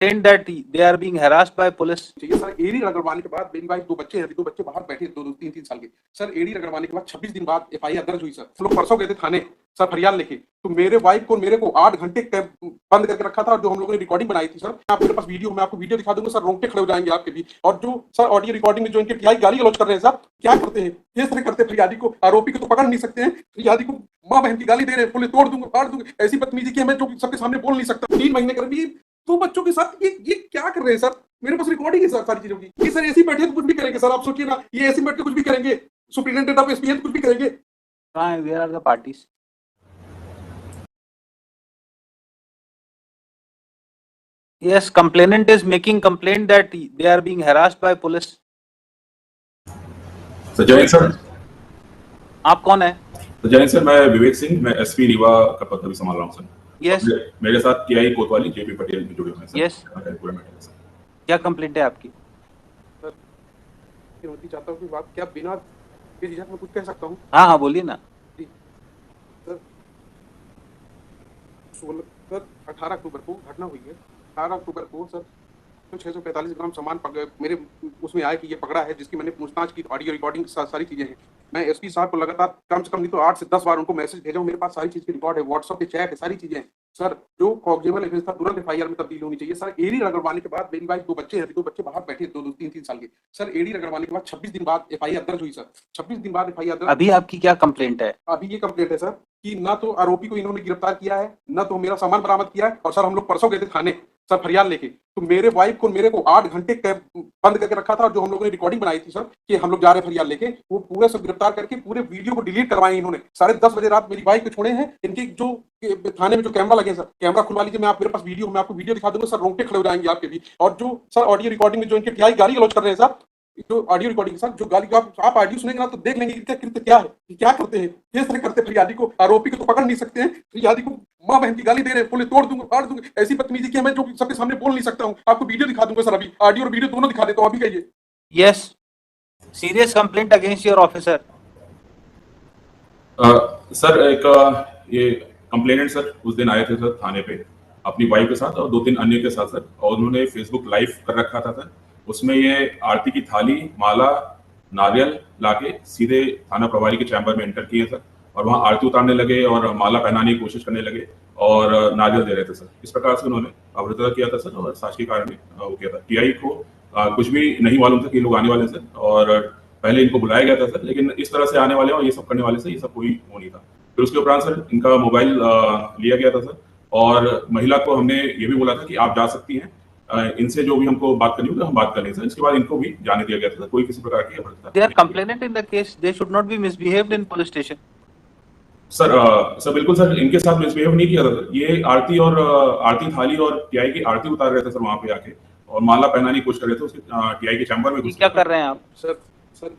complaint that they are being harassed by police. चाहिए sir. AD रगड़वाने के बाद मेरी वाइफ 2 बच्चे हैं, अभी 2 बच्चे बाहर बैठे 2-2 3-3 साल के। सर एडी रगड़वाने के बाद 26 दिन बाद एफआईआर दर्ज हुई सर। हम लोग परसों गए थे थाने सर फरियाद लेके, तो मेरे वाइफ को मेरे को 8 घंटे बंद करके रखा था। और जो हम लोगों ने रिकॉर्डिंग बनाई थी सर, आप मेरे पास वीडियो, मैं आपको वीडियो दिखा दूंगा सर, रोंगटे खड़े हो जाएंगे आपके भी। और जो सर ऑडियो रिकॉर्डिंग में जो इनके टीआई गाली गलौज कर रहे हैं सर, क्या करते हैं किस तरह करते हैं फरियादी को, आरोपी को तो पकड़ नहीं सकते हैं, फरियादी को माँ बहन की गाली दे रहे हैं, बोले तोड़ दूंगा फाड़ दूंगा, ऐसी बदतमीजी की मैं जो सबके सामने बोल नहीं सकता। 3 महीने कर भी 2 बच्चों के साथ ये क्या कर रहे हैं सर। मेरे पास रिकॉर्डिंग है सर सारी चीजों की। ये सर ऐसे बैठे तो कुछ भी करेंगे सर, आप सोचिए ना, ये ऐसे बैठ के कुछ भी करेंगे, सुप्रिटेंडेंट ऑफ एसपी कुछ भी करेंगे। Where are the parties? Yes, complainant is making complaint that they are being harassed by police. Sir जय सर। आप कौन है? तो जय सर, मैं विवेक सिंह, मैं एसपी रीवा का पद भी संभाल रहा हूँ सर। Yes. मेरे साथ टीआई कोतवाली जेपी पटेल भी जुड़े हुए हैं सर। Yes. पूरा मैटर है सर। क्या कंप्लेंट है आपकी? सर मैं चाहता हूँ कि बात क्या बिना झिझक में कुछ कह सकता हूँ? हाँ बोलिए ना। सर 18 अक्टूबर को घटना हुई है। 18 अक्टूबर को सर 645 ग्राम सामान मेरे उसमें आया कि ये पकड़ा है, जिसकी मैंने पूछताछ की, ऑडियो रिकॉर्डिंग सारी चीजें हैं। मैं एसपी साहब को लगातार कम से कम नहीं तो 8 से 10 बार उनको मैसेज भेजा हूं, मेरे पास सारी चीज की रिकॉर्ड है, व्हाट्सएप पे चैट है, सारी चीजें हैं सर। जो कॉग्निजेबल एविडेंस था तुरंत एफआईआर में तब्दील होनी चाहिए सर। एडी रगड़वाने के बाद मेरी वाइफ 2 बच्चे हैं, अभी 2 बच्चे बाहर बैठे 2-2 3-3 साल के। सर एडी रगड़वाने के बाद 26 दिन बाद एफआईआर दर्ज हुई सर। 26 दिन बाद एफआईआर दर्ज। अभी आपकी क्या कंप्लेंट है? अभी ये कंप्लेंट है सर कि ना तो आरोपी को इन्होंने गिरफ्तार किया है, ना तो मेरा सामान बरामद किया है। और सर हम लोग परसों गए थे थाने सर फरियाद लेके, तो मेरे वाइफ को मेरे को 8 घंटे बंद करके रखा था। और जो हम लोगों ने रिकॉर्डिंग बनाई थी सर कि हम लोग जा रहे हैं फरियाद लेके, वो पूरे सब गिरफ्तार करके पूरे वीडियो को डिलीट करवाए इन्होंने। 10:30 बजे रात मेरी वाइफ को छोड़े हैं। इनके जो थाने में जो कैमरा लगे सर, कैमरा खुलवा लीजिए, मैं आप मेरे पास वीडियो, मैं आपको वीडियो दिखा दूंगा सर, रोंगटे खड़े हो जाएंगे आपके भी। और जो सर ऑडियो रिकॉर्डिंग में जो इनके टीआई गाली गलौज कर रहे हैं सर, जो ऑडियो रिकॉर्डिंग के साथ जो गाली आप ऑडियो सुनेंगे ना तो देख लेंगे कि कृत्य क्या है, क्या करते हैं किस तरह करते हैं फरियादी को, आरोपी को तो पकड़ नहीं सकते हैं, फरियादी को माँ बहन की गाली दे रहे हैं, बोले तोड़ दूंगा फाड़ दूंगा, ऐसी बदतमीजी की मैं जो सबके सामने बोल नहीं सकता हूँ। आपको वीडियो दिखा दूंगा सर, अभी ऑडियो और वीडियो दोनों दिखा देता हूँ, अभी कहिए। Yes, serious complaint against your officer. Sir एक ये कंप्लेनेंट सर उस दिन आए थे सर थाने पे अपनी वाइफ के साथ और 2-3 अन्य के साथ सर, और उन्होंने फेसबुक लाइव कर रखा था सर। उसमें ये आरती की थाली, माला, नारियल लाके सीधे थाना प्रभारी के चैम्बर में एंटर किए सर, और वहां आरती उतारने लगे और माला पहनाने की कोशिश करने लगे और नारियल दे रहे थे सर। इस प्रकार से उन्होंने अभद्रता किया था सर, और साक्ष्य के कारण वो किया था। टीआई को कुछ भी नहीं मालूम था कि लोग आने वाले सर, और पहले इनको बुलाया गया था सर, लेकिन इस तरह से आने वाले और ये सब करने वाले से ये सब कोई हो नहीं था। फिर उसके उपरांत सर इनका मोबाइल लिया गया था सर, और महिला को हमने ये भी बोला था कि आप जा सकती हैं, इनसे जो भी हमको बात करनी होगी हम बात कर लेंगे सर। इसके बाद इनको भी जाने दिया गया था, कोई किसी प्रकार की अभद्रता। They are complainant in the case, they should not be misbehaved in police station. Sir बिल्कुल सर, इनके साथ मिसबिहेव नहीं किया था सर। ये आरती और आरती थाली और टीआई की आरती उतार रहे थे सर वहां पे आके, और माला पहनाने की कोशिश कर रहे थे उसके टीआई के चैम्बर में। क्या कर रहे हैं आप? सर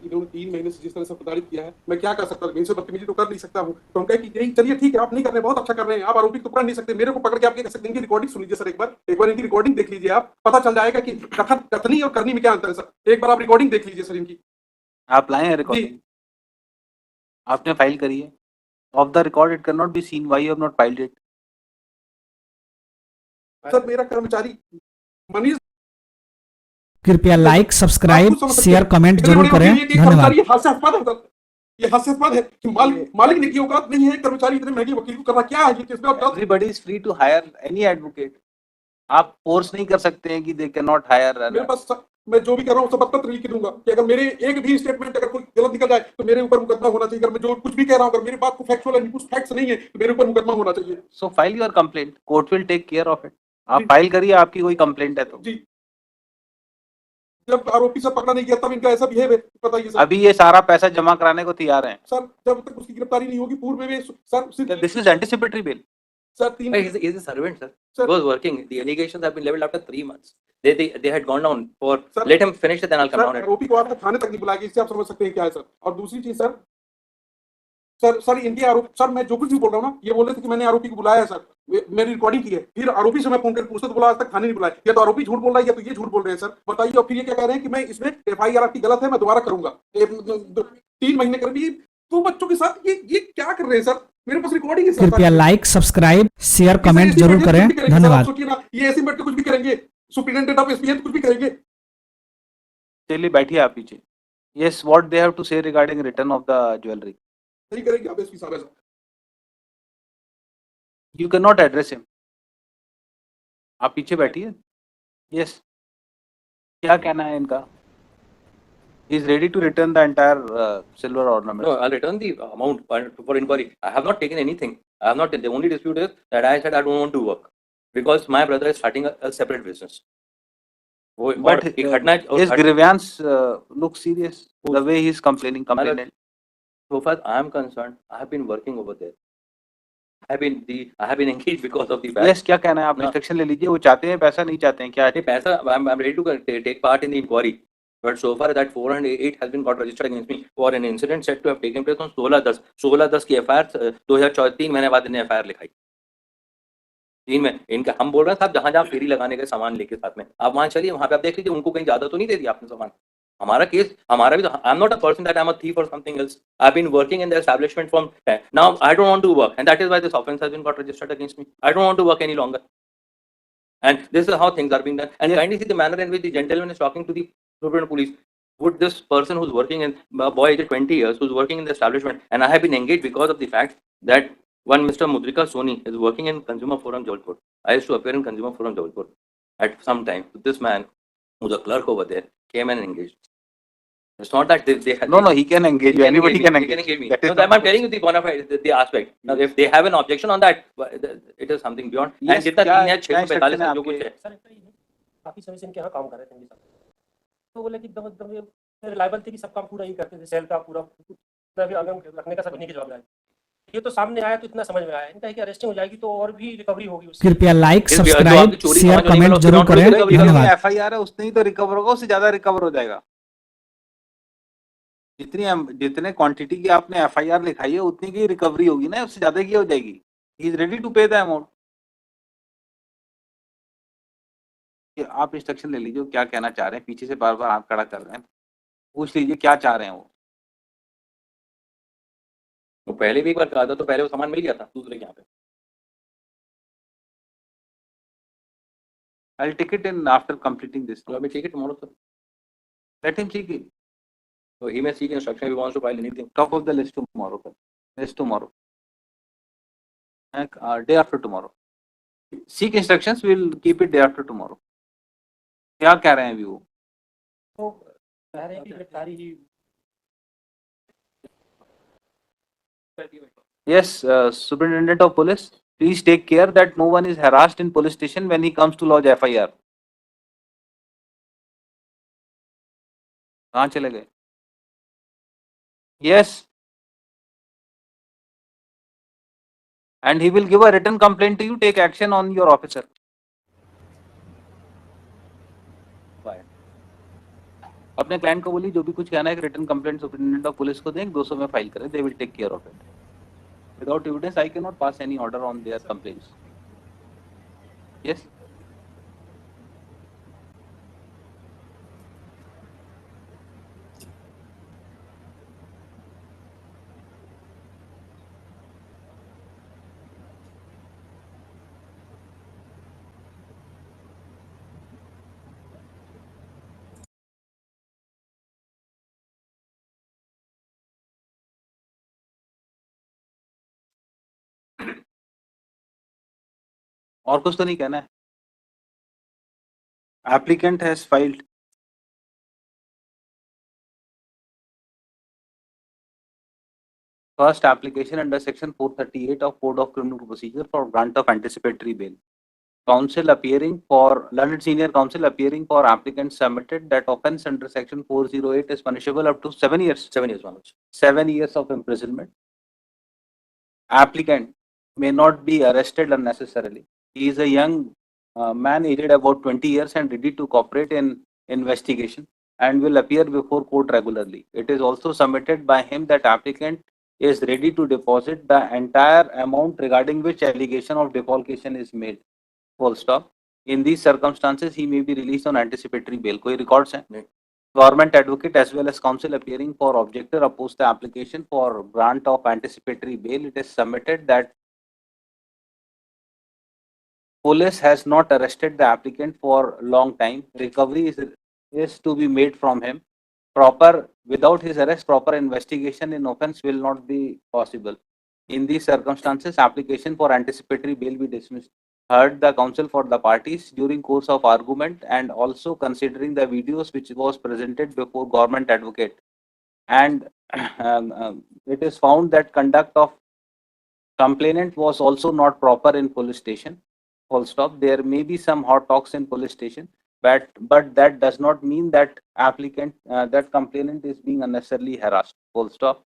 इन्होंने 3 महीने से जिस तरह से प्रताड़ित किया है, मैं क्या कर सकता हूँ, इनसे बदतमीजी तो कर नहीं सकता हूँ। तो हम कहे कि यही चलिए ठीक है, आप नहीं कर रहे, बहुत अच्छा कर रहे हैं, आप आरोपी को पकड़ नहीं सकते, मेरे को पकड़ के आप क्या कर सकते हैं। इनकी रिकॉर्डिंग सुन लीजिए सर, एक बार इनकी रिकॉर्डिंग देख लीजिए, आप पता चल जाएगा कि कथनी और करनी में क्या अंतर है सर। एक बार आप रिकॉर्डिंग देख लीजिए सर इनकी। आप लाए हैं रिकॉर्डिंग? आपने फाइल करी है? Of the record it can not be seen, why you have not filed it? Sir मेरा कर्मचारी मनीष, कृपया लाइक, सब्सक्राइब, शेयर, कमेंट जरूर करें। धन्यवाद। ये हास्यास्पद है सर, ये हास्यास्पद है कि मालिक ने की औकात नहीं है कर्मचारी इतने महंगे वकील को करना। क्या है ये? Everybody is free to hire any advocate. आप फोर्स नहीं कर सकते हैं कि दे कैन नॉट हायर। मेरे पास मैं जो भी कर रहा हूँ सब पत्र लिख दूंगा कि अगर मेरे एक भी स्टेटमेंट अगर कोई गलत निकल जाए तो मेरे ऊपर मुकदमा होना चाहिए। अगर मैं जो कुछ भी कह रहा हूँ, अगर मेरी बात को फैक्चुअल है, कुछ फैक्ट्स नहीं है, तो मेरे ऊपर मुकदमा होना चाहिए। So file your complaint, court will take care of it. आप फाइल करिए, आपकी कोई कंप्लेंट है तो। जी, जब आरोपी से पकड़ा नहीं गया तब इनका ऐसा बिहेव है, बताइए सर। अभी ये सारा पैसा जमा कराने को तैयार हैं सर, जब तक उसकी गिरफ्तारी नहीं होगी पूर्व में sir. This is anticipatory bell sir. He is a servant, sir. He was working. The allegations have been leveled after 3 months. They had gone down for. Sir, let him finish it, then I'll come down. आरोपी को आपने थाने तक नहीं बुलाया, इससे आप समझ सकते हैं क्या है सर। और दूसरी चीज सर इनके आरोप सर, मैं जो कुछ भी बोल रहा हूँ ना, ये बोल रहे थे कि मैंने आरोपी को बुलाया है सर, मेरी रिकॉर्डिंग की है। फिर आरोपी से मैं फोन कर पूछता तो बोला आज तक थाने नहीं बुलाया। या तो आरोपी झूठ बोल रहा है या तो ये झूठ बोल रहे हैं सर, बताइए। और फिर ये क्या कह रहे हैं कि मैं इसमें एफआईआर आपकी गलत है, मैं दोबारा करूंगा। 3 महीने कर भी 2 बच्चों के साथ ये क्या कर रहे हैं सर। मेरे पास रिकॉर्डिंग है सर। कृपया लाइक, सब्सक्राइब, शेयर, कमेंट जरूर करें। धन्यवाद। ये ऐसे बैठ के कुछ भी करेंगे। सुप्रिटेंडेंट ऑफ एसपी कुछ भी करेंगे। चलिए बैठिए आप पीछे। Yes, what they have to say regarding return of the jewellery? नहीं करेंगे आप एसपी साहब ऐसा। You can not address him. आप पीछे बैठिए। यस, क्या कहना है इनका? He is ready to return the entire silver ornament. No, I'll return the amount for inquiry. I have not taken anything. I have not. The only dispute is that I said I don't want to work because my brother is starting a separate business. But his grievance looks serious. The way he is complaining. So far I am concerned, I have been working over there. I have been engaged because of the fact. Yes, क्या कहना है आप? Instruction ले लीजिए। वो चाहते हैं पैसा, नहीं चाहते हैं क्या? नहीं पैसा, I'm ready to take part in the inquiry. But so far that 408 has been got registered against me for an incident said to have taken place on 16/10 की FIR 2003 महीने बाद इन्हें FIR लिखाई 3 में। इनका हम बोल रहे हैं साहब जहाँ जहाँ फेरी लगाने के सामान लेके साथ में आप वहाँ चलिए, वहाँ पे आप देख लीजिए उनको कहीं ज्यादा तो नहीं दे दिया आपने सामान। हमारा केस हमारा भी, I am not a person that I am a thief और something else. I have been working in the establishment from now I don't want to work and that is why this offence has been got registered against me. I don't want to work any longer and this is how things are being done. And kindly see the manner in which the gentleman is talking to the Superintendent of Police. Would this person who's working in a boy aged 20 years who's working in the establishment, and I have been engaged because of the fact that one Mr. Mudrika Soni is working in Consumer Forum Jabalpur. I used to appear in Consumer Forum Jabalpur at some time. This man, who's a clerk over there, came and engaged. It's not that they had. No, he can engage you. Anybody can engage me. you. No, I'm telling you the bona fide the aspect. Now, if they have an objection on that, it is something beyond. Yes, and जितना 3 है 645 क्या जो कुछ है sir काफी समय से इनके यहाँ काम कर रहे थे तो बोले कि एकदम रिलायबल थे कि सब काम पूरा ही करते थे, सेल का पूरा रखने का सब इन्हीं के जवाब आए। ये तो सामने आया तो इतना समझ में आया इनका है कि अरेस्टिंग हो जाएगी तो और भी रिकवरी होगी उसकी। कृपया लाइक सब्सक्राइब शेयर कमेंट जरूर करें। धन्यवाद। FIR है उसने ही तो रिकवर होगा, उससे ज्यादा रिकवर हो जाएगा। जितने क्वांटिटी की आपने FIR लिखाई है उतनी की रिकवरी होगी ना, उससे ज्यादा की हो जाएगी। ही इज रेडी टू पे द अमाउंट। आप इंस्ट्रक्शन ले लीजिए क्या कहना चाह रहे हैं। पीछे से बार बार हाथ खड़ा कर रहे हैं, पूछ लीजिए क्या चाह रहे हैं वो। वो पहले भी एक बार कहा था तो पहले वो सामान मिल गया था दूसरे के यहाँ पे। I'll take it in after completing this. So I will take it tomorrow, sir. Let him take it. So he may seek instruction if he wants to file anything. Top of the list tomorrow. List tomorrow. Day after tomorrow. Seek instructions. We'll keep it day after tomorrow. क्या कह रहे हैं अभी वो? तो कह रहे हैं कि गिरफ्तारी ही। Yes, Superintendent of Police, please take care that no one is harassed in police station when he comes to lodge FIR. कहाँ चले गए? Yes. And he will give a written complaint to you. Take action on your officer. अपने client को बोलिए जो भी कुछ कहना है return complaint superintendent of police को दें, 200 में फाइल करें। They will take care of it. Without evidence I can not pass any order on their complaints. Yes, और कुछ तो नहीं कहना है। Applicant has filed first application under section 438 of Code of Criminal Procedure for grant of anticipatory bail. Learned senior counsel appearing for applicant submitted that offence under section 408 is punishable up to 7 years. 7 years, Manoj. 7 years of imprisonment. Applicant may not be arrested unnecessarily. He is a young man aged about 20 years and ready to cooperate in investigation and will appear before court regularly. It is also submitted by him that applicant is ready to deposit the entire amount regarding which allegation of defalcation is made. Full stop. In these circumstances, he may be released on anticipatory bail. कोई records हैं? नहीं. Government advocate as well as counsel appearing for objector oppose the application for grant of anticipatory bail. It is submitted that police has not arrested the applicant for long time. Recovery is to be made from him. Without his arrest, proper investigation in offence will not be possible. In these circumstances, application for anticipatory bail be dismissed. Heard the counsel for the parties during course of argument and also considering the videos which was presented before government advocate. And it is found that conduct of complainant was also not proper in police station. Full stop. There may be some hot talks in police station, but that does not mean that that complainant is being unnecessarily harassed. Full stop.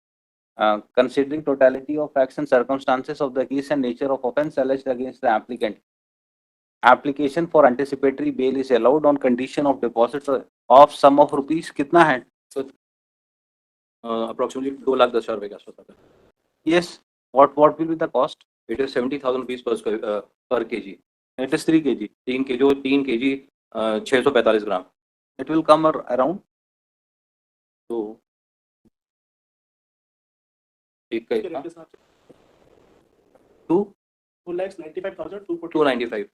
Considering totality of facts and circumstances of the case and nature of offence alleged against the applicant, application for anticipatory bail is allowed on condition of deposit of sum of rupees. कितना है? Approximately 2,10,000 रुपए के आसपास आता है. Yes. What will be the cost? It is 70,000 rupees per kg. It is 3 kg. 3 kg 645 gram. It will come around. तो एक का इतना 2,95,000 295.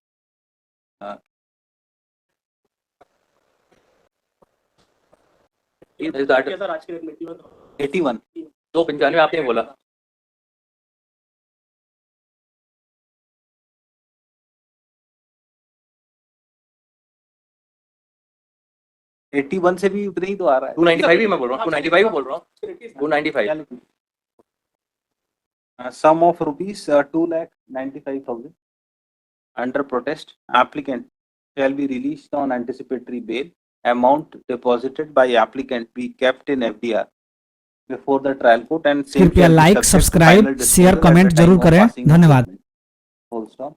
Is that सर आज के रेट में 81. 295 आपने बोला. $81 से भी उतना ही तो आ रहा है. 295 ही मैं बोल रहा हूँ. 295 ही बोल रहा हूँ. 295. Sum of rupees 2,95,000 under protest. Applicant shall be released on anticipatory bail. Amount deposited by applicant be kept in FDR before the trial court and same कृपया shall be like subject to subscribe final share disposal at comment the time जरूर of करें. passing of धन्यवाद. judgment. Full stop.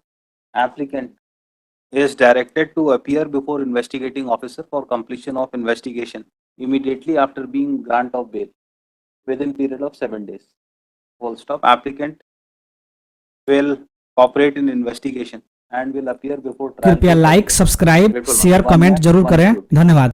Applicant is directed to appear before investigating officer for completion of investigation immediately after being grant of bail within period of 7 days. Full stop. Applicant will cooperate in investigation and will appear before trial कृपया court. Like subscribe बिल्कुल. Share comment जरूर करें. धन्यवाद.